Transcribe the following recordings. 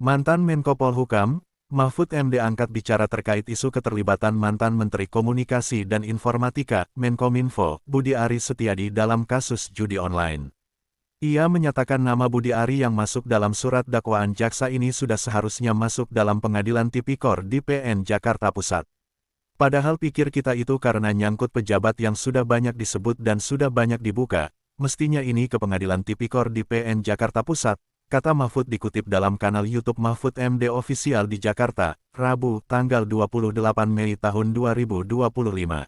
Mantan Menko Polhukam, Mahfud MD angkat bicara terkait isu keterlibatan mantan Menteri Komunikasi dan Informatika, Menkominfo, Budi Aris Setiadi dalam kasus judi online. Ia menyatakan nama Budi Ari yang masuk dalam surat dakwaan jaksa ini sudah seharusnya masuk dalam pengadilan tipikor di PN Jakarta Pusat. Padahal pikir kita itu karena nyangkut pejabat yang sudah banyak disebut dan sudah banyak dibuka, mestinya ini ke pengadilan tipikor di PN Jakarta Pusat, kata Mahfud dikutip dalam kanal YouTube Mahfud MD Official di Jakarta, Rabu, tanggal 28 Mei tahun 2025.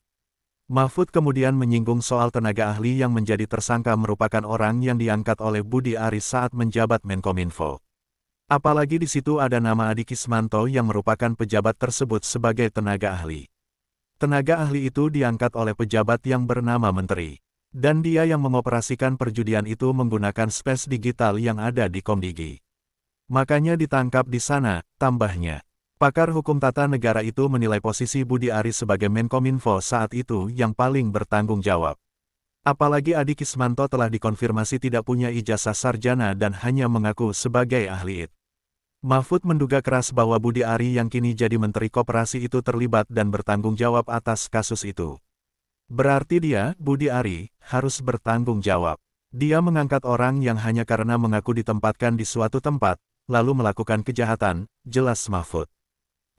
Mahfud kemudian menyinggung soal tenaga ahli yang menjadi tersangka merupakan orang yang diangkat oleh Budi Aris saat menjabat Menkominfo. Apalagi di situ ada nama Adi Kismanto yang merupakan pejabat tersebut sebagai tenaga ahli. Tenaga ahli itu diangkat oleh pejabat yang bernama Menteri. Dan dia yang mengoperasikan perjudian itu menggunakan space digital yang ada di Komdigi. Makanya ditangkap di sana, tambahnya. Pakar hukum tata negara itu menilai posisi Budi Aris sebagai Menkominfo saat itu yang paling bertanggung jawab. Apalagi Adi Kismanto telah dikonfirmasi tidak punya ijazah sarjana dan hanya mengaku sebagai ahli IT. Mahfud menduga keras bahwa Budi Ari yang kini jadi Menteri Koperasi itu terlibat dan bertanggung jawab atas kasus itu. Berarti dia, Budi Ari, harus bertanggung jawab. Dia mengangkat orang yang hanya karena mengaku ditempatkan di suatu tempat, lalu melakukan kejahatan, jelas Mahfud.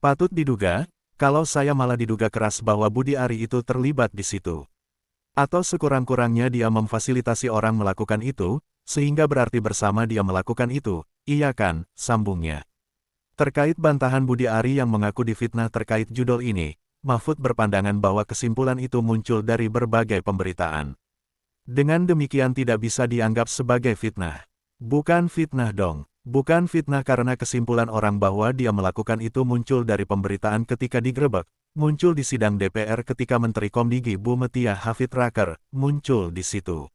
Patut diduga, kalau saya malah diduga keras bahwa Budi Ari itu terlibat di situ. Atau sekurang-kurangnya dia memfasilitasi orang melakukan itu, sehingga berarti bersama dia melakukan itu, iya kan, sambungnya. Terkait bantahan Budi Ari yang mengaku difitnah terkait judul ini, Mahfud berpandangan bahwa kesimpulan itu muncul dari berbagai pemberitaan. Dengan demikian tidak bisa dianggap sebagai fitnah. Bukan fitnah dong. Bukan fitnah karena kesimpulan orang bahwa dia melakukan itu muncul dari pemberitaan ketika digerebek, muncul di sidang DPR ketika Menteri Komdigi Bu Mutia Hafid Raker, muncul di situ.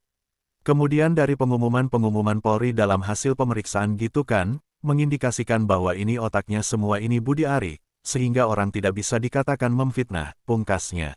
Kemudian dari pengumuman-pengumuman Polri dalam hasil pemeriksaan gitu kan, mengindikasikan bahwa ini otaknya semua ini Budi Ari. Sehingga orang tidak bisa dikatakan memfitnah, pungkasnya.